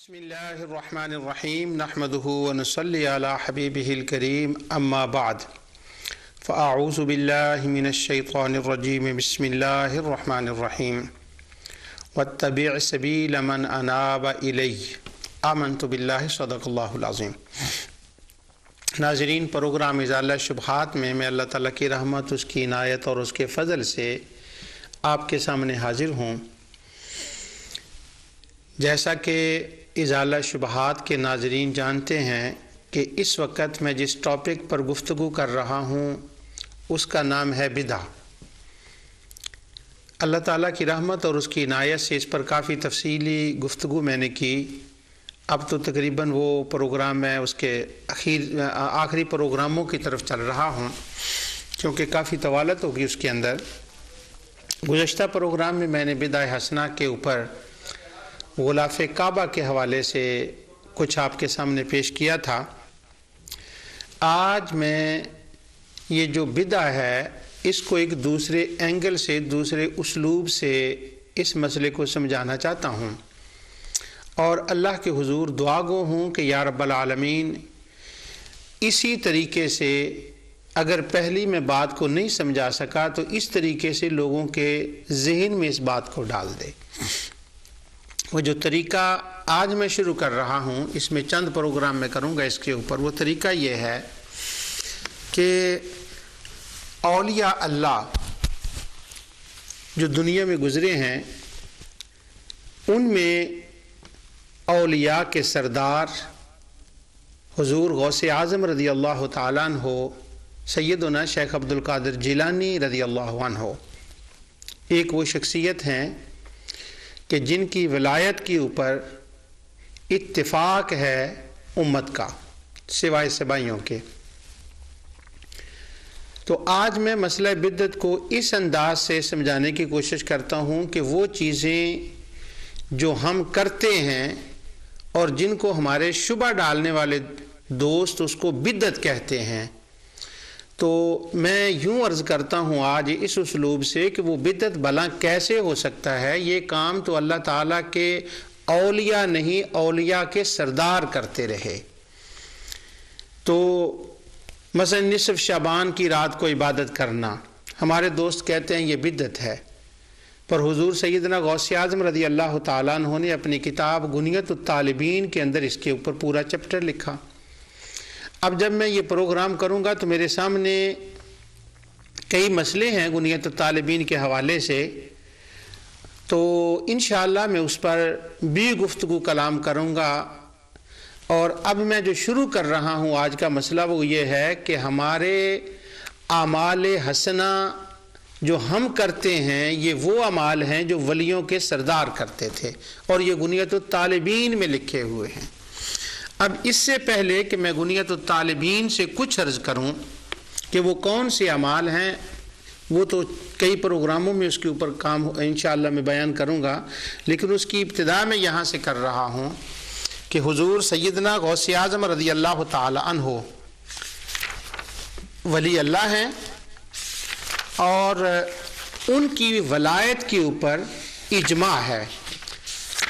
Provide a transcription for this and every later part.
بسم اللہ الرحمن الرحیم نحمدہ ونصلی علی حبیبہ الکریم اما بعد فاعوذ باللہ من الشیطان الرجیم بسم اللہ الرحمن الرحیم واتبع سبیل من اناب الی آمنت باللہ صدق اللہ العظیم۔ ناظرین، پروگرام ازالہ شبہات میں اللہ تعالیٰ کی رحمت، اس کی عنایت اور اس کے فضل سے آپ کے سامنے حاضر ہوں۔ جیسا کہ ازالہ شبہات کے ناظرین جانتے ہیں کہ اس وقت میں جس ٹاپک پر گفتگو کر رہا ہوں اس کا نام ہے بدعہ۔ اللہ تعالیٰ کی رحمت اور اس کی عنایت سے اس پر کافی تفصیلی گفتگو میں نے کی۔ اب تو تقریباً وہ پروگرام میں اس کے آخری پروگراموں کی طرف چل رہا ہوں، کیونکہ کافی طوالت ہوگی اس کے اندر۔ گزشتہ پروگرام میں میں نے بدعہ حسنہ کے اوپر غلاف کعبہ کے حوالے سے کچھ آپ کے سامنے پیش کیا تھا۔ آج میں یہ جو بدعہ ہے اس کو ایک دوسرے اینگل سے، دوسرے اسلوب سے اس مسئلے کو سمجھانا چاہتا ہوں، اور اللہ کے حضور دعا گو ہوں کہ یا رب العالمین اسی طریقے سے، اگر پہلی میں بات کو نہیں سمجھا سکا تو اس طریقے سے لوگوں کے ذہن میں اس بات کو ڈال دے۔ وہ جو طریقہ آج میں شروع کر رہا ہوں، اس میں چند پروگرام میں کروں گا اس کے اوپر، وہ طریقہ یہ ہے کہ اولیاء اللہ جو دنیا میں گزرے ہیں ان میں اولیاء کے سردار حضور غوث اعظم رضی اللہ تعالیٰ عنہ سیدنا شیخ عبد القادر جیلانی رضی اللہ عنہ ایک وہ شخصیت ہیں کہ جن کی ولایت کے اوپر اتفاق ہے امت کا سوائے سبائیوں کے۔ تو آج میں مسئلہ بدعت کو اس انداز سے سمجھانے کی کوشش کرتا ہوں کہ وہ چیزیں جو ہم کرتے ہیں اور جن کو ہمارے شبہ ڈالنے والے دوست اس کو بدعت کہتے ہیں، تو میں یوں عرض کرتا ہوں آج اس اسلوب سے کہ وہ بدعت بھلا کیسے ہو سکتا ہے۔ یہ کام تو اللہ تعالیٰ کے اولیاء نہیں، اولیاء کے سردار کرتے رہے۔ تو مثلا نصف شعبان کی رات کو عبادت کرنا، ہمارے دوست کہتے ہیں یہ بدعت ہے، پر حضور سیدنا غوث اعظم رضی اللہ تعالیٰ عنہ نے اپنی کتاب غنیۃ الطالبین کے اندر اس کے اوپر پورا چیپٹر لکھا۔ اب جب میں یہ پروگرام کروں گا تو میرے سامنے کئی مسئلے ہیں غنیۃ الطالبین کے حوالے سے، تو انشاءاللہ میں اس پر بھی گفتگو کلام کروں گا۔ اور اب میں جو شروع کر رہا ہوں آج کا مسئلہ وہ یہ ہے کہ ہمارے اعمال حسنہ جو ہم کرتے ہیں یہ وہ اعمال ہیں جو ولیوں کے سردار کرتے تھے، اور یہ غنیۃ الطالبین میں لکھے ہوئے ہیں۔ اب اس سے پہلے کہ میں غنیۃ الطالبین سے کچھ عرض کروں کہ وہ کون سے اعمال ہیں، وہ تو کئی پروگراموں میں اس کے اوپر کام انشاءاللہ میں بیان کروں گا، لیکن اس کی ابتدا میں یہاں سے کر رہا ہوں کہ حضور سیدنا غوث اعظم رضی اللہ تعالی عنہ ولی اللہ ہیں، اور ان کی ولایت کے اوپر اجماع ہے۔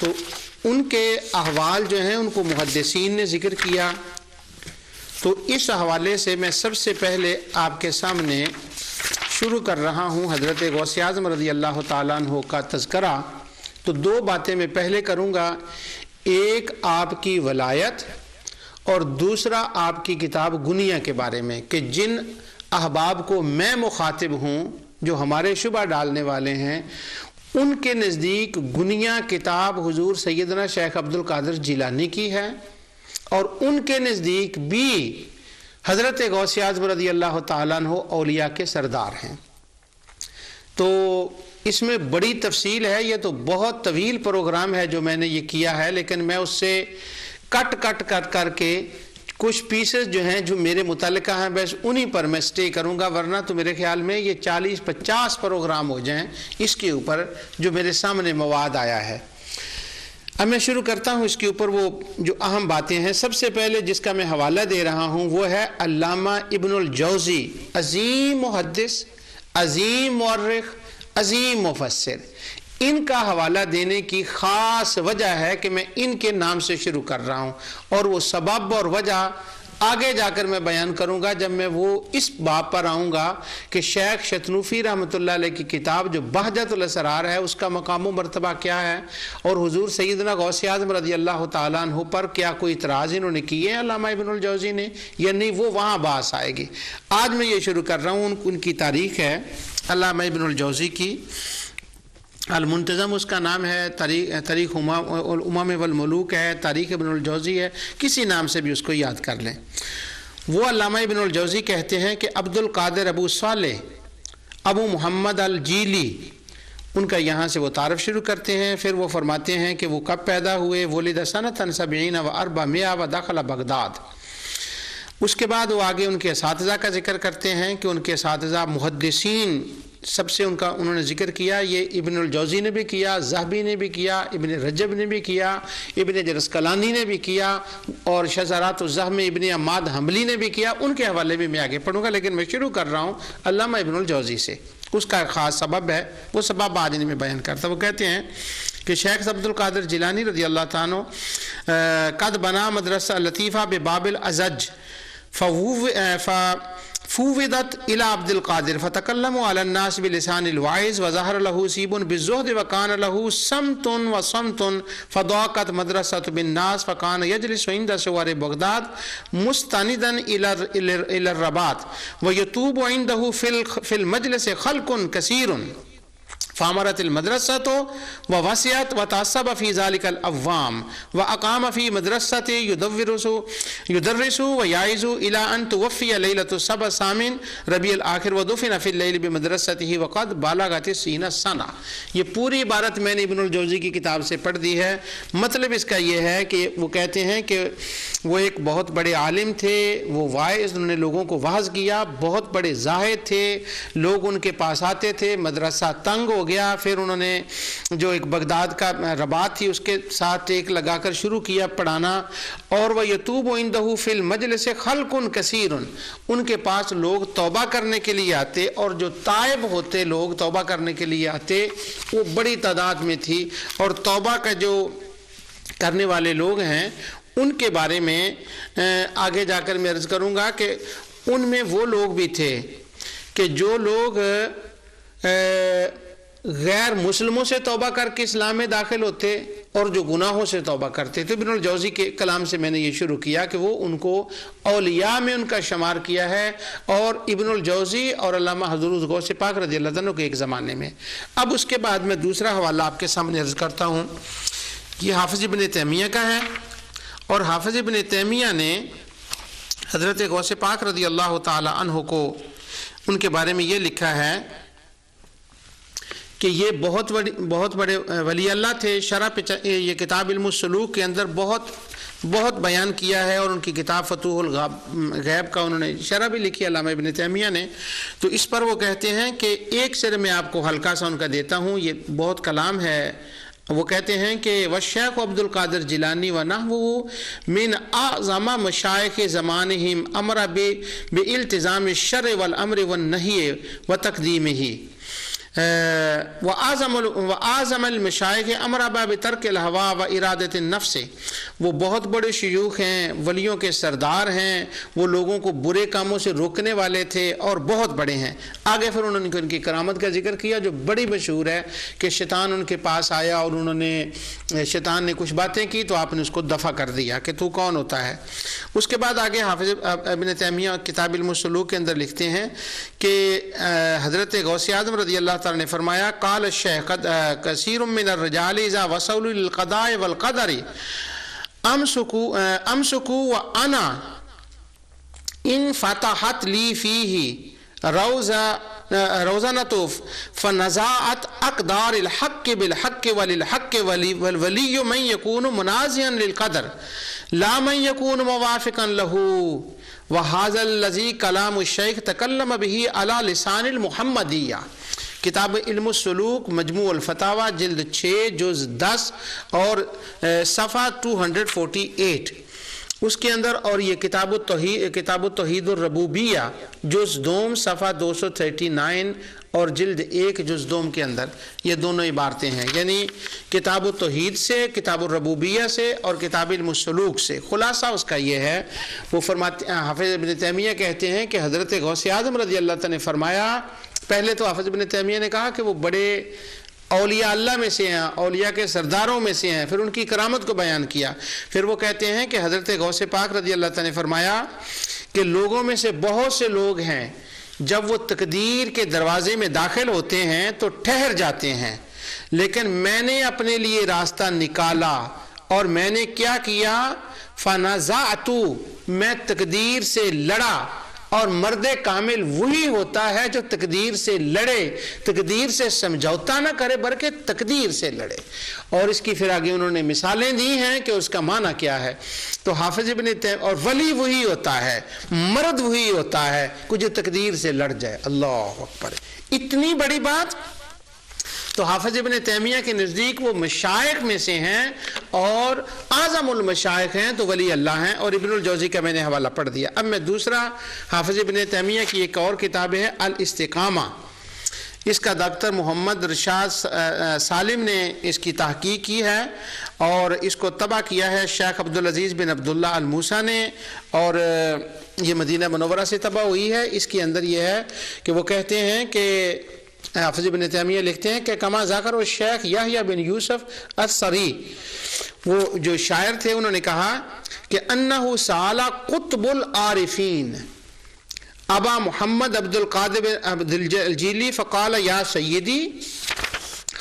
تو ان کے احوال جو ہیں ان کو محدثین نے ذکر کیا، تو اس حوالے سے میں سب سے پہلے آپ کے سامنے شروع کر رہا ہوں حضرت غوث اعظم رضی اللہ تعالیٰ عنہ کا تذکرہ۔ تو دو باتیں میں پہلے کروں گا، ایک آپ کی ولایت اور دوسرا آپ کی کتاب غنیہ کے بارے میں، کہ جن احباب کو میں مخاطب ہوں جو ہمارے شبہ ڈالنے والے ہیں، ان کے نزدیک غنیہ کتاب حضور سیدنا شیخ عبد القادر جیلانی کی ہے، اور ان کے نزدیک بھی حضرت غوث اعظم رضی اللہ تعالیٰ عنہ اولیاء کے سردار ہیں۔ تو اس میں بڑی تفصیل ہے، یہ تو بہت طویل پروگرام ہے جو میں نے یہ کیا ہے، لیکن میں اس سے کٹ کر کے کچھ پیسز جو ہیں جو میرے متعلقہ ہیں بس انہی پر میں سٹے کروں گا، ورنہ تو میرے خیال میں یہ 40-50 پروگرام ہو جائیں اس کے اوپر جو میرے سامنے مواد آیا ہے۔ اب میں شروع کرتا ہوں اس کے اوپر وہ جو اہم باتیں ہیں۔ سب سے پہلے جس کا میں حوالہ دے رہا ہوں وہ ہے علامہ ابن الجوزی، عظیم محدث، عظیم مورخ، عظیم مفسر۔ ان کا حوالہ دینے کی خاص وجہ ہے کہ میں ان کے نام سے شروع کر رہا ہوں، اور وہ سبب اور وجہ آگے جا کر میں بیان کروں گا جب میں وہ اس باب پر آؤں گا کہ شیخ شتنوفی رحمۃ اللہ علیہ کی کتاب جو بہجت الاسرار ہے اس کا مقام و مرتبہ کیا ہے، اور حضور سیدنا غوث اعظم رضی اللہ تعالیٰ عنہ پر کیا کوئی اعتراض انہوں نے کیے ہیں علامہ ابن الجوزی نے یا نہیں، وہ وہاں بحث آئے گی۔ آج میں یہ شروع کر رہا ہوں، ان کی تاریخ ہے علامہ ابن الجوزی کی، المنتظم اس کا نام ہے، تاریخ الامم والملوک ہے، تاریخ ابن الجوزی ہے، کسی نام سے بھی اس کو یاد کر لیں۔ وہ علامہ ابن الجوزی کہتے ہیں کہ عبد القادر ابو صالح ابو محمد الجیلی، ان کا یہاں سے وہ تعارف شروع کرتے ہیں، پھر وہ فرماتے ہیں کہ وہ کب پیدا ہوئے، ولد سنۃ 70 و 400 ودخل بغداد۔ اس کے بعد وہ آگے ان کے اساتذہ کا ذکر کرتے ہیں کہ ان کے اساتذہ محدثین سب سے انہوں نے ذکر کیا، یہ ابن الجوزی نے بھی کیا، ذہبی نے بھی کیا، ابن رجب نے بھی کیا، ابن جرسقلانی نے بھی کیا، اور شذرات الزہم ابن عماد حنبلی نے بھی کیا۔ ان کے حوالے بھی میں آگے پڑھوں گا، لیکن میں شروع کر رہا ہوں علامہ ابن الجوزی سے۔ اس کا خاص سبب ہے، وہ سبب آج میں بیان کرتا۔ وہ کہتے ہیں کہ شیخ عبد القادر جیلانی رضی اللہ تعالیٰ عنہ قد بنا مدرسہ لطیفہ بباب الازج فوضت الى عبد القادر فتكلموا على الناس بلسان الواعظ وظهر له سيب بالزهد وكان له صمت وصمت فضاقت مدرسة بالناس فكان يجلس عند سوار بغداد مستندا الى الرباط ويتوب عنده في المجلس خلق كثير فامرت المدرسة ووسعت وتعصب في ذلك الأوام وأقام في مدرسة يدرس ويعظ إلى أن توفي ليلة السبع الثامن ربيع الآخر ودفن في الليل بمدرسته وقد بلغت 60 سنة۔ یہ پوری عبارت میں نے ابن الجوزی کی کتاب سے پڑھ دی ہے۔ مطلب اس کا یہ ہے کہ وہ کہتے ہیں کہ وہ ایک بہت بڑے عالم تھے، وہ واعظ، انہوں نے لوگوں کو وعظ کیا، بہت بڑے زاہد تھے، لوگ ان کے پاس آتے تھے، مدرسہ تنگ ہو گیا، پھر انہوں نے جو ایک بغداد کا رباط تھی اس کے ساتھ ٹیک لگا کر شروع کیا پڑھانا، اور وہ یتوب عندہ فی المجلس خلق کثیر، ان کے پاس لوگ توبہ کرنے کے لیے آتے، اور جو تائب ہوتے لوگ توبہ کرنے کے لیے آتے وہ بڑی تعداد میں تھی، اور توبہ کا جو کرنے والے لوگ ہیں ان کے بارے میں آگے جا کر میں عرض کروں گا کہ ان میں وہ لوگ بھی تھے کہ جو لوگ غیر مسلموں سے توبہ کر کے اسلام میں داخل ہوتے اور جو گناہوں سے توبہ کرتے تھے۔ ابن الجوزی کے کلام سے میں نے یہ شروع کیا کہ وہ ان کو اولیاء میں ان کا شمار کیا ہے، اور ابن الجوزی اور علامہ حضرت غوث پاک رضی اللہ عنہ کے ایک زمانے میں۔ اب اس کے بعد میں دوسرا حوالہ آپ کے سامنے عرض کرتا ہوں، یہ حافظ ابن تیمیہ کا ہے، اور حافظ ابن تیمیہ نے حضرت غوث پاک رضی اللہ تعالی عنہ کو ان کے بارے میں یہ لکھا ہے کہ یہ بہت بڑے ولی اللہ تھے۔ شرح یہ کتاب علم السلوک کے اندر بہت بیان کیا ہے، اور ان کی کتاب فتوح الغیب کا انہوں نے شرح بھی لکھی علامہ ابن تیمیہ نے۔ تو اس پر وہ کہتے ہیں کہ ایک سر میں آپ کو ہلکا سا ان کا دیتا ہوں، یہ بہت کلام ہے۔ وہ کہتے ہیں کہ والشیخ عبد القادر جیلانی ونحوہ من اعظم مشائخ زمانہم امر بالتزام الشرع والامر والنہی وتقدیمہ وَآزَمَ المشائخ امر بترک الہوا و ارادت النفس۔ وہ بہت بڑے شیوخ ہیں، ولیوں کے سردار ہیں، وہ لوگوں کو برے کاموں سے روکنے والے تھے اور بہت بڑے ہیں۔ آگے پھر انہوں نے ان کی کرامت کا ذکر کیا جو بڑی مشہور ہے کہ شیطان ان کے پاس آیا اور شیطان نے کچھ باتیں کی تو آپ نے اس کو دفع کر دیا کہ تو کون ہوتا ہے۔ اس کے بعد آگے حافظ ابن تیمیہ کتاب علم السلوک کے اندر لکھتے ہیں کہ حضرت غوث اعظم رضی اللہ تعالیٰ نے فرمایا قال الشیخ کثیر من الرجال اذا وصلوا للقضاء والقدر امسکوا وانا ان فتحت لی فیہ روزنۃ فنزاعت اقدار الحق بالحق وللحق والولی من یکون منازعا للقدر لا من یکون موافقا له وهذا الذی کلام الشیخ تکلم به علی لسان المحمدیہ۔ کتاب علم السلوک مجموع الفتاوی جلد 6 جز 10 اور صفحہ 248 اس کے اندر، اور یہ کتاب التوحید الربوبیہ جز 2 صفحہ 239 اور جلد 1 جز 2 کے اندر یہ دونوں عبارتیں ہیں، یعنی کتاب التوحید سے، کتاب الربوبیہ سے اور کتاب علم السلوک سے۔ خلاصہ اس کا یہ ہے، وہ فرماتے ہیں، حافظ ابن تیمیہ کہتے ہیں کہ حضرت غوث اعظم رضی اللہ تعالیٰ نے فرمایا، پہلے تو حافظ ابن تیمیہ نے کہا کہ وہ بڑے اولیاء اللہ میں سے ہیں، اولیاء کے سرداروں میں سے ہیں، پھر ان کی کرامت کو بیان کیا۔ پھر وہ کہتے ہیں کہ حضرت غوث پاک رضی اللہ تعالیٰ نے فرمایا کہ لوگوں میں سے بہت سے لوگ ہیں جب وہ تقدیر کے دروازے میں داخل ہوتے ہیں تو ٹھہر جاتے ہیں، لیکن میں نے اپنے لیے راستہ نکالا اور میں نے کیا کیا، فنازعت، میں تقدیر سے لڑا، اور مرد کامل وہی ہوتا ہے جو تقدیر سے لڑے، تقدیر سے سمجھوتا نہ کرے بلکہ تقدیر سے لڑے۔ اور اس کی پھر آگے انہوں نے مثالیں دی ہیں کہ اس کا معنی کیا ہے۔ تو حافظ ابن تیمیہ، اور ولی وہی ہوتا ہے، مرد وہی ہوتا ہے کہ جو تقدیر سے لڑ جائے۔ اللہ اکبر، اتنی بڑی بات۔ تو حافظ ابن تیمیہ کے نزدیک وہ مشائخ میں سے ہیں اور اعظم المشائخ ہیں، تو ولی اللہ ہیں۔ اور ابن الجوزی کا میں نے حوالہ پڑھ دیا۔ اب میں دوسرا حافظ ابن تیمیہ کی ایک اور کتاب ہے الاستقامہ، اس کا ڈاکٹر محمد رشاد سالم نے اس کی تحقیق کی ہے اور اس کو طبع کیا ہے شیخ عبدالعزیز بن عبداللہ الموسیٰ نے، اور یہ مدینہ منورہ سے طبع ہوئی ہے۔ اس کے اندر یہ ہے کہ وہ کہتے ہیں کہ حافظ ابن تیمیہ لکھتے ہیں کہ کما ذکر الشیخ یحییٰ بن یوسف السری، وہ جو شاعر تھے، انہوں نے کہا کہ انہ سأل قطب العارفین ابا محمد عبد القادر عبد الجیلی فقال یا سیدی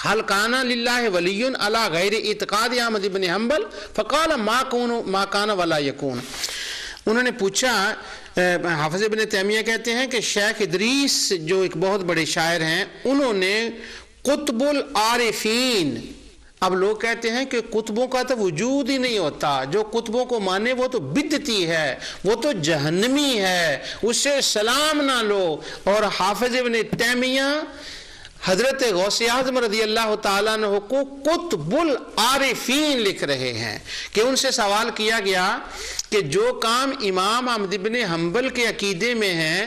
هل کان للہ ولی علی غیر اعتقاد احمد بن حنبل فقال ما کان ولا یکون۔ انہوں نے پوچھا، حافظ ابن تیمیہ کہتے ہیں کہ شیخ ادریس جو ایک بہت بڑے شاعر ہیں، انہوں نے قطب العارفین، اب لوگ کہتے ہیں کہ قطبوں کا تو وجود ہی نہیں ہوتا، جو قطبوں کو مانے وہ تو بدعتی ہے، وہ تو جہنمی ہے، اس سے سلام نہ لو۔ اور حافظ ابن تیمیہ حضرت غوث اعظم رضی اللہ تعالیٰ عنہ کو قطب العارفین لکھ رہے ہیں کہ ان سے سوال کیا گیا کہ جو کام امام احمد بن حنبل کے عقیدے میں ہیں،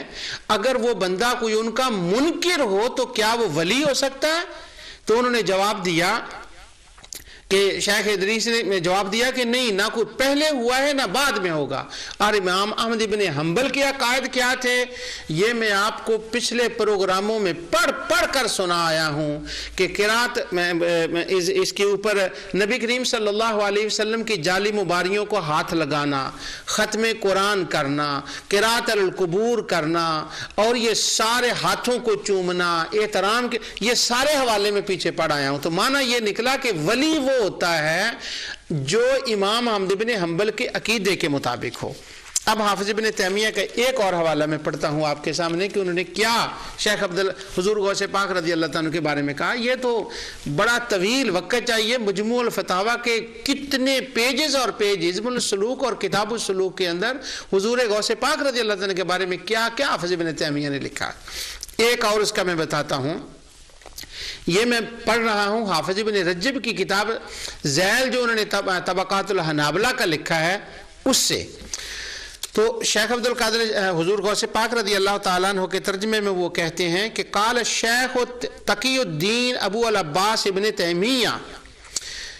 اگر وہ بندہ کوئی ان کا منکر ہو تو کیا وہ ولی ہو سکتا ہے؟ تو انہوں نے جواب دیا کہ شیخ ادریس نے جواب دیا کہ نہیں، نہ کوئی پہلے ہوا ہے نہ بعد میں ہوگا۔ اور امام احمد بن حنبل کے عقائد کیا تھے، یہ میں آپ کو پچھلے پروگراموں میں پڑھ کر سنا آیا ہوں کہ قرات اس کے اوپر نبی کریم صلی اللہ علیہ وسلم کی جعلی مباریوں کو ہاتھ لگانا، ختم قرآن کرنا، قرات القبور کرنا، اور یہ سارے ہاتھوں کو چومنا، احترام کے، یہ سارے حوالے میں پیچھے پڑھ آیا ہوں۔ تو معنی یہ نکلا کہ ولی وہ ہوتا ہے جو امام احمد بن حنبل کے عقیدے کے مطابق ہو۔ اب حافظ ابن تیمیہ کا ایک اور حوالہ میں پڑھتا ہوں آپ کے سامنے کہ انہوں نے کیا شیخ حضور غوث پاک رضی اللہ عنہ کے بارے میں کہا۔ یہ تو بڑا طویل وقت چاہیے، مجموع الفتاویٰ کے کتنے پیجز اور پیجز، علم السلوک اور کتاب السلوک کے اندر حضور غوث پاک رضی اللہ عنہ کے بارے میں کیا کیا حافظ ابن تیمیہ نے لکھا۔ ایک اور اس کا میں بتاتا ہوں، یہ میں پڑھ رہا ہوں حافظ ابن رجب کی کتاب ذیل جو انہوں نے طبقات الحنابلہ کا لکھا ہے اس سے۔ تو شیخ عبد القادر حضور غوث پاک رضی اللہ تعالیٰ عنہ کے ترجمے میں وہ کہتے ہیں کہ قال الشیخ تقی الدین ابو العباس ابن تیمیہ،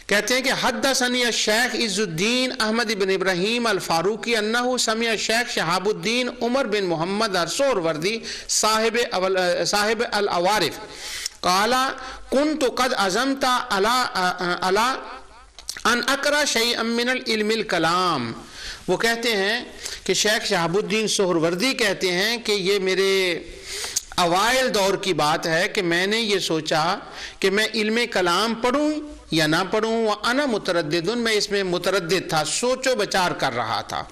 کہتے ہیں کہ حدثنی الشیخ عز الدین احمد بن ابراہیم الفاروقی انہ سمع الشیخ شہاب الدین عمر بن محمد السہروردی صاحب العوارف قال كنت قد عزمت على ان اقرا شيئا من العلم الكلام۔ وہ کہتے ہیں کہ شیخ شہاب الدین سہروردی کہتے ہیں کہ یہ میرے اوائل دور کی بات ہے کہ میں نے یہ سوچا کہ میں علم کلام پڑھوں یا نہ پڑھوں، وانا متردد، میں اس میں متردد تھا، سوچ و بچار کر رہا تھا۔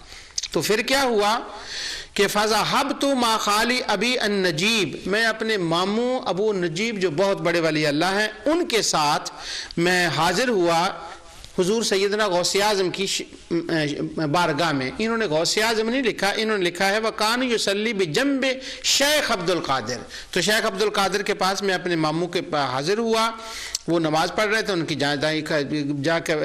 تو پھر کیا ہوا کہ فذهبت مع خالی ابی النجیب، میں اپنے ماموں ابو نجیب جو بہت بڑے ولی اللہ ہیں ان کے ساتھ میں حاضر ہوا حضور سیدنا غوث اعظم کی بارگاہ میں. انہوں نے غوث اعظم نہیں لکھا, انہوں نے لکھا ہے وَكَانَ يُصَلِّي بِجَنبِ شیخ عبد القادر. تو شیخ عبد القادر کے پاس میں اپنے ماموں کے پاس حاضر ہوا, وہ نماز پڑھ رہے تھے, ان کی جا کے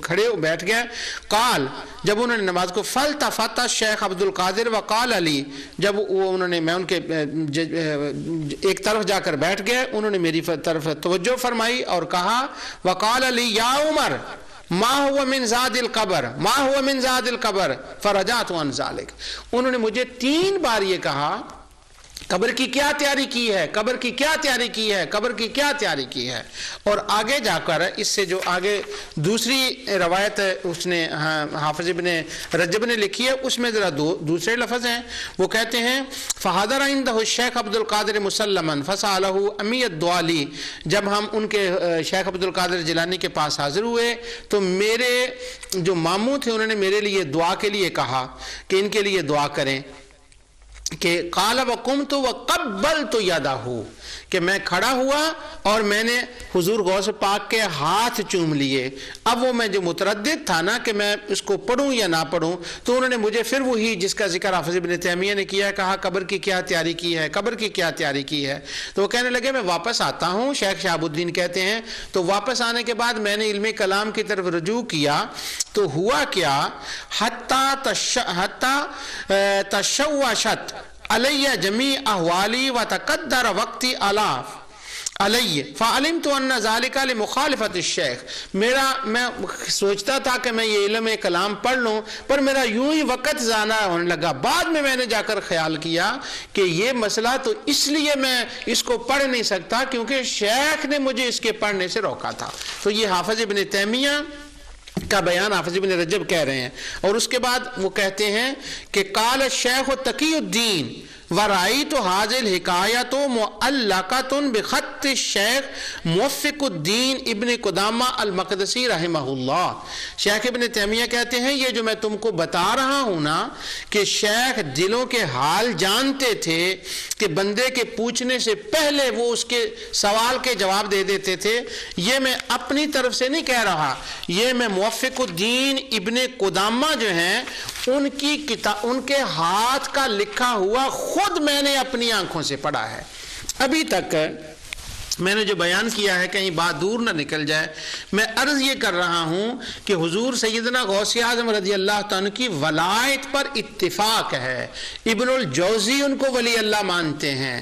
کھڑے ہو بیٹھ گئے. قال, جب انہوں نے نماز کو فَالْتَفَتَ شیخ عبد القادر وقال علی, جب وہ انہوں نے میں ان کے ایک طرف جا کر بیٹھ گئے, انہوں نے میری طرف توجہ فرمائی اور کہا وقال علی یا عمر ما هو من زاد القبر ما هو من زاد القبر فرجعت عن ذلك. انہوں نے مجھے 3 بار یہ کہا قبر کی کیا تیاری کی ہے, قبر کی کیا تیاری کی ہے, قبر کی کیا تیاری کی ہے. اور آگے جا کر اس سے جو آگے دوسری روایت اس نے حافظ ابن رجب نے لکھی ہے, اس میں ذرا دوسرے لفظ ہیں. وہ کہتے ہیں فحضر عندہ الشیخ عبد القادر مسلما فسألہ امی الدوالی. جب ہم ان کے شیخ عبد القادر جیلانی کے پاس حاضر ہوئے تو میرے جو ماموں تھے انہوں نے میرے لیے دعا کے لیے کہا کہ ان کے لیے دعا کریں, کہ قال وقمت وقبلت یدہ, کہ میں کھڑا ہوا اور میں نے حضور غوث پاک کے ہاتھ چوم لیے. اب وہ میں جو متردد تھا نا کہ میں اس کو پڑھوں یا نہ پڑھوں, تو انہوں نے مجھے پھر وہی جس کا ذکر حافظ ابن تیمیہ نے کیا, کہا قبر کی کیا تیاری کی ہے, قبر کی کیا تیاری کی ہے. تو وہ کہنے لگے میں واپس آتا ہوں. شیخ شہاب الدین کہتے ہیں تو واپس آنے کے بعد میں نے علم کلام کی طرف رجوع کیا, تو ہوا کیا حتی تشوشت علی جمیع احوالی وتقدر وقتی الاف علی فعلمت ان ذلك لمخالفت الشیخ. میں سوچتا تھا کہ میں یہ علم کلام پڑھ لوں, پر میرا یوں ہی وقت ضائع ہونے لگا. بعد میں نے جا کر خیال کیا کہ یہ مسئلہ تو اس لیے میں اس کو پڑھ نہیں سکتا کیونکہ شیخ نے مجھے اس کے پڑھنے سے روکا تھا. تو یہ حافظ ابن تیمیہ کا بیان حافظ ابن رجب کہہ رہے ہیں. اور اس کے بعد وہ کہتے ہیں کہ قال الشیخ تقی الدین ورأیت هذه الحکایۃ معلقۃ بخط الشیخ موفق الدین ابن قدامہ المقدسی رحمہ اللہ. شیخ ابن تیمیہ کہتے ہیں یہ جو میں تم کو بتا رہا ہوں نا کہ شیخ دلوں کے حال جانتے تھے کہ بندے کے پوچھنے سے پہلے وہ اس کے سوال کے جواب دے دیتے تھے, یہ میں اپنی طرف سے نہیں کہہ رہا, یہ میں موفق الدین ابن قدامہ جو ہیں ان کی کتاب ان کے ہاتھ کا لکھا ہوا خود میں نے اپنی آنکھوں سے پڑھا ہے. ابھی تک میں نے جو بیان کیا ہے کہیں بات دور نہ نکل جائے, میں عرض یہ کر رہا ہوں کہ حضور سیدنا غوث اعظم رضی اللہ تعالیٰ کی ولایت پر اتفاق ہے. ابن الجوزی ان کو ولی اللہ مانتے ہیں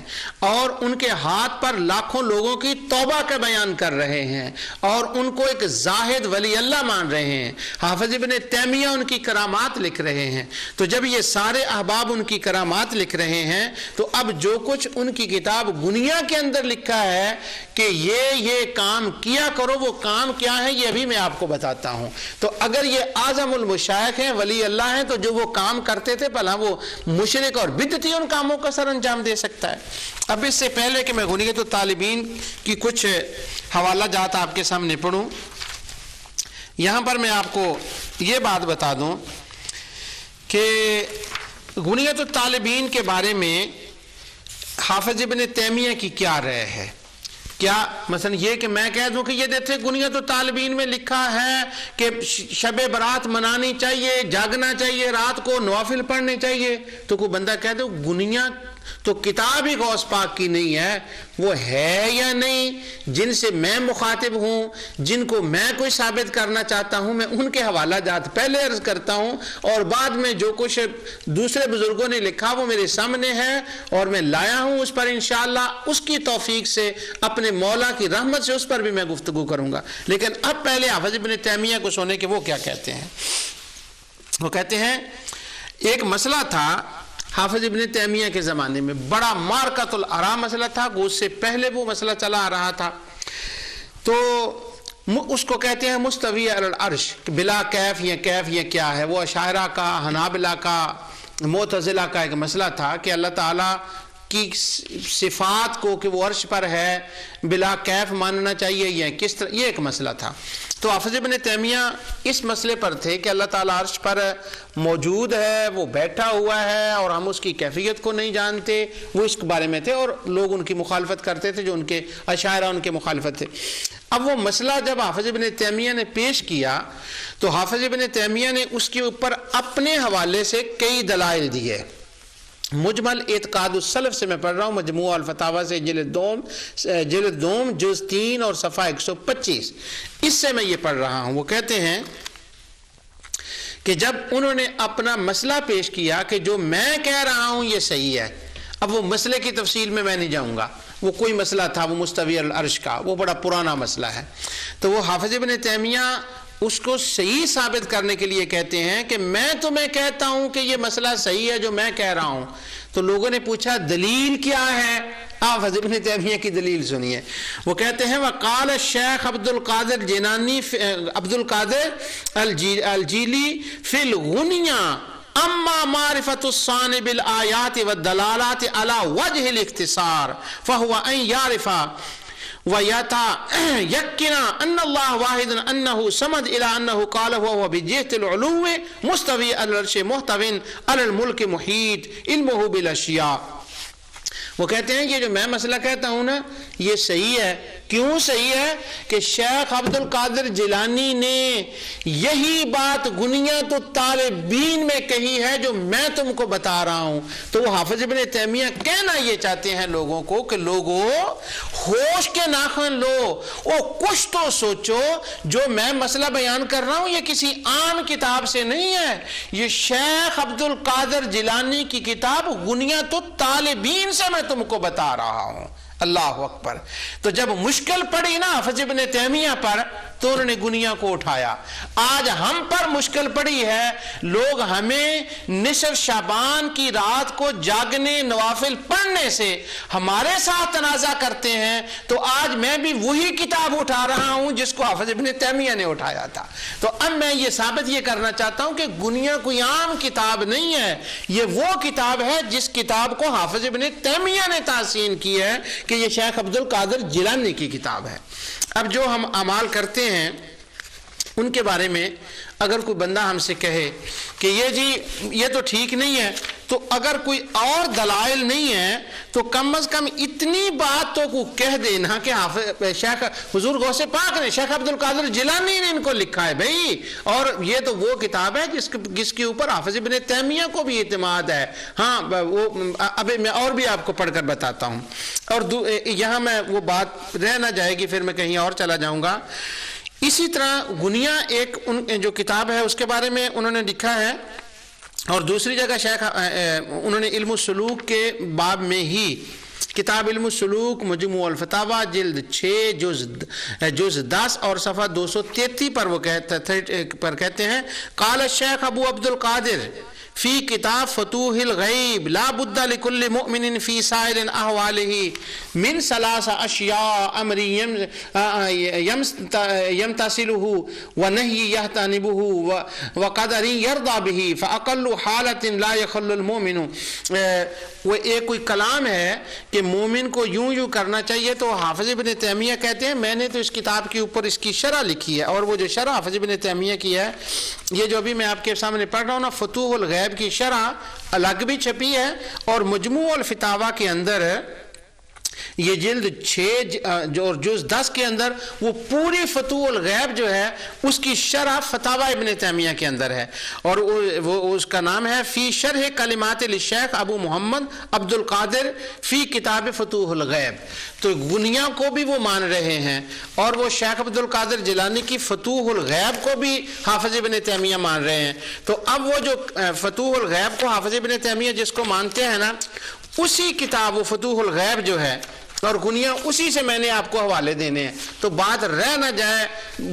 اور ان کے ہاتھ پر لاکھوں لوگوں کی توبہ کا بیان کر رہے ہیں اور ان کو ایک زاہد ولی اللہ مان رہے ہیں. حافظ ابن تیمیہ ان کی کرامات لکھ رہے ہیں. تو جب یہ سارے احباب ان کی کرامات لکھ رہے ہیں تو اب جو کچھ ان کی کتاب گنیا کے اندر لکھا ہے کہ یہ کام کیا کرو, وہ کام کیا ہے یہ ابھی میں آپ کو بتاتا ہوں. تو اگر یہ اعظم المشائخ ہیں, ولی اللہ ہیں, تو جو وہ کام کرتے تھے پہلا وہ مشرک اور بدعتی ان کاموں کا سر انجام دے سکتا ہے. اب اس سے پہلے کہ میں غنیت الطالبین کی کچھ حوالہ جات آپ کے سامنے پڑھوں, یہاں پر میں آپ کو یہ بات بتا دوں کہ غنیت الطالبین کے بارے میں حافظ ابن تیمیہ کی کیا رائے ہے. کیا مثلا یہ کہ میں کہہ دوں کہ یہ دیکھتے غنیت الطالبین میں لکھا ہے کہ شب برات منانی چاہیے, جاگنا چاہیے, رات کو نوافل پڑھنے چاہیے, تو کوئی بندہ کہہ دو گنیا تو کتاب ہی غوث پاک کی نہیں ہے, وہ ہے یا نہیں, جن سے میں مخاطب ہوں, جن کو میں کوئی ثابت کرنا چاہتا ہوں, میں ان کے حوالہ جات پہلے عرض کرتا ہوں اور بعد میں جو کچھ دوسرے بزرگوں نے لکھا وہ میرے سامنے ہے اور میں لایا ہوں اس پر انشاءاللہ اس کی توفیق سے اپنے مولا کی رحمت سے اس پر بھی میں گفتگو کروں گا. لیکن اب پہلے حافظ ابن تیمیہ کو سونے کے وہ کیا کہتے ہیں. وہ کہتے ہیں ایک مسئلہ تھا حافظ ابن تیمیہ کے زمانے میں, بڑا مارکۃ الآراء مسئلہ تھا, اس سے پہلے وہ مسئلہ چلا آ رہا تھا. تو اس کو کہتے ہیں مستوی علی العرش, بلا کیف یہ کیا ہے. وہ اشاعرہ کا, حنابلہ کا, معتزلہ کا ایک مسئلہ تھا کہ اللہ تعالیٰ کی صفات کو کہ وہ عرش پر ہے بلا کیف ماننا چاہیے یا کس طرح, یہ ایک مسئلہ تھا. تو حافظ ابن تیمیہ اس مسئلے پر تھے کہ اللہ تعالیٰ عرش پر موجود ہے, وہ بیٹھا ہوا ہے اور ہم اس کی کیفیت کو نہیں جانتے, وہ اس کے بارے میں تھے اور لوگ ان کی مخالفت کرتے تھے جو ان کے اشاعرہ ان کے مخالفت تھے. اب وہ مسئلہ جب حافظ ابن تیمیہ نے پیش کیا تو حافظ ابن تیمیہ نے اس کے اوپر اپنے حوالے سے کئی دلائل دیے. مجمل اعتقاد السلف سے میں پڑھ رہا ہوں، مجموعہ الفتاوی سے جلد دوم جز 3 اور صفحہ 125، اس سے میں یہ پڑھ رہا ہوں. وہ کہتے ہیں کہ جب انہوں نے اپنا مسئلہ پیش کیا کہ جو میں کہہ رہا ہوں یہ صحیح ہے، اب وہ مسئلے کی تفصیل میں نہیں جاؤں گا، وہ کوئی مسئلہ تھا، وہ مستوی العرش کا، وہ بڑا پرانا مسئلہ ہے. تو وہ حافظ ابن تیمیہ اس کو صحیح ثابت کرنے کے لیے کہتے ہیں کہ میں تمہیں کہتا ہوں کہ یہ مسئلہ صحیح ہے جو میں کہہ رہا ہوں. تو لوگوں نے پوچھا دلیل کیا ہے؟ حافظ ابن تیمیہ کی دلیل سنیے. وہ کہتے ہیں وقال الشیخ عبد القادر الجیلی فی الغنیہ اما معرفت الصانع بالآیات والدلالات على وجه الاختصار فهو ان يعرف ويتيقن ان الله واحد انه صمد الى انه قال وهو بجهة العلو مستوي على العرش محتو على الملك محيط علمه بالاشیاء. وہ کہتے ہیں یہ جو میں مسئلہ کہتا ہوں نا یہ صحیح ہے. کیوں صحیح ہے؟ کہ شیخ عبد القادر جیلانی نے یہی بات غنیۃ الطالبین میں کہی ہے جو میں تم کو بتا رہا ہوں. تو وہ حافظ ابن تیمیہ کہنا یہ چاہتے ہیں لوگوں کو کہ لوگوں ہوش کے ناخن لو، وہ کچھ تو سوچو. جو میں مسئلہ بیان کر رہا ہوں یہ کسی عام کتاب سے نہیں ہے، یہ شیخ عبد القادر جیلانی کی کتاب غنیۃ الطالبین سے میں تم کو بتا رہا ہوں. اللہ اکبر. تو جب مشکل پڑی نا حافظ ابن تیمیہ پر تو انہوں نے گنیا کو اٹھایا. آج ہم پر مشکل پڑی ہے، لوگ ہمیں نصف شعبان کی رات کو جاگنے نوافل پڑھنے سے ہمارے ساتھ تنازع کرتے ہیں. تو آج میں بھی وہی کتاب اٹھا رہا ہوں جس کو حافظ ابن تیمیہ نے اٹھایا تھا. تو اب میں یہ ثابت یہ کرنا چاہتا ہوں کہ گنیا کوئی عام کتاب نہیں ہے، یہ وہ کتاب ہے جس کتاب کو حافظ ابن تیمیہ نے تحسین کی ہے کہ یہ شیخ عبد القادر جیلانی کی کتاب ہے. اب جو ہم اعمال کرتے ہیں ان کے بارے میں اگر کوئی بندہ ہم سے کہے کہ یہ جی یہ تو ٹھیک نہیں ہے، تو اگر کوئی اور دلائل نہیں ہے تو کم از کم اتنی بات تو کو کہہ دینا کہ شیخ حضور غوث پاک نے، شیخ عبد القادر جیلانی نے ان کو لکھا ہے بھائی، اور یہ تو وہ کتاب ہے جس کے اوپر حافظ ابن تیمیہ کو بھی اعتماد ہے. ہاں وہ اب میں اور بھی آپ کو پڑھ کر بتاتا ہوں، اور یہاں میں وہ بات رہ نہ جائے گی، پھر میں کہیں اور چلا جاؤں گا. اسی طرح غنیہ ایک جو کتاب ہے اس کے بارے میں انہوں نے لکھا ہے، اور دوسری جگہ شیخ انہوں نے علم السلوک کے باب میں ہی کتاب علم السلوک مجموع الفتاوی جلد 6 جز 10 اور صفحہ 233 پر وہ کہتے ہیں قال الشیخ ابو عبد القادر فی کتاب فتوح الغیب لا بد لکل مؤمن فی سائر احوالہ من ثلاث اشیاء امر یمتثلہ ونہی یجتنبہ وقدر یرضی بہ فاقل حالۃ لا یخل المؤمن. وہ ایک کوئی کلام ہے کہ مومن کو یوں کرنا چاہیے. تو حافظ ابن تیمیہ کہتے ہیں میں نے تو اس کتاب کے اوپر اس کی شرح لکھی ہے، اور وہ جو شرح حافظ ابن تیمیہ کی ہے یہ جو ابھی میں آپ کے سامنے پڑھ رہا ہوں نا، فتوح الغیب کی شرح الگ بھی چھپی ہے، اور مجموع الفتاوی کے اندر یہ جلد 6 اور جز 10 کے اندر وہ پوری فتوح الغیب جو ہے اس کی شرح فتاوی ابن تیمیہ کے اندر ہے، اور وہ اس کا نام ہے فی شرح کلمات للشیخ ابو محمد عبد القادر فی کتاب فتوح الغیب. تو غنیہ کو بھی وہ مان رہے ہیں، اور وہ شیخ عبد القادر جیلانی کی فتوح الغیب کو بھی حافظ ابن تیمیہ مان رہے ہیں. تو اب وہ جو فتوح الغیب کو حافظ ابن تیمیہ جس کو مانتے ہیں نا، اسی کتاب وہ فتوح الغیب جو ہے اور غنیہ اسی سے میں نے آپ کو حوالے دینے ہیں. تو بات رہ نہ جائے،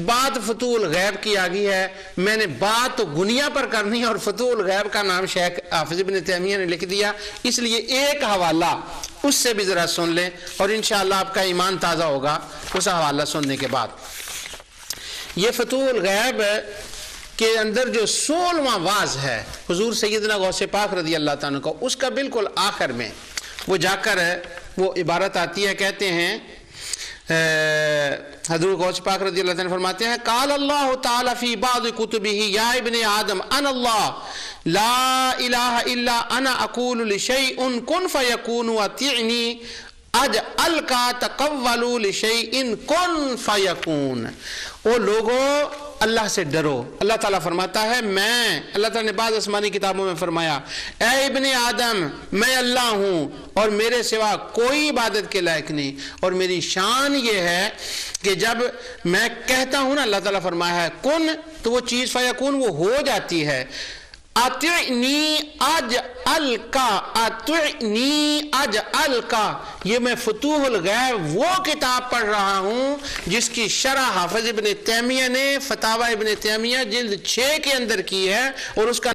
بات فتوح الغیب کی آ گئی ہے، میں نے بات تو غنیہ پر کرنی ہے، اور فتوح الغیب کا نام شیخ حافظ ابن تیمیہ نے لکھ دیا. اس لیے ایک حوالہ اس سے بھی ذرا سن لیں، اور انشاءاللہ آپ کا ایمان تازہ ہوگا اس حوالہ سننے کے بعد. یہ فتوح الغیب کے اندر جو 16واں واز ہے حضور سیدنا غوث پاک رضی اللہ تعالیٰ کا، اس کا بالکل آخر میں وہ جا کر وہ عبارت آتی ہے، کہتے ہیں حضور غوث پاک رضی اللہ تعالیٰ فرماتے ہیں قال اللہ تعالی فی بعض کتبہ یا ابن آدم انا اللہ لا الہ الا انا اقول لشیء کن فیکون اطیعنی اجعل کا تقولوا لشیء کن فیکون۔ او لوگوں اللہ سے ڈرو۔ اللہ تعالیٰ فرماتا ہے اللہ تعالیٰ نے بعض آسمانی کتابوں میں فرمایا اے ابن آدم میں اللہ ہوں اور میرے سوا کوئی عبادت کے لائق نہیں، اور میری شان یہ ہے کہ جب میں کہتا ہوں نا، اللہ تعالیٰ فرمایا ہے کن، تو وہ چیز فیکون، وہ ہو جاتی ہے۔ اطعنی اجعل کا، اطعنی اجعل کا، یہ میں فتوح الغیب وہ کتاب پڑھ رہا ہوں جس کی شرح حافظ ابن تیمیہ نے فتاوی ابن تیمیہ جلد 6 کے اندر کی ہے، اور اس کا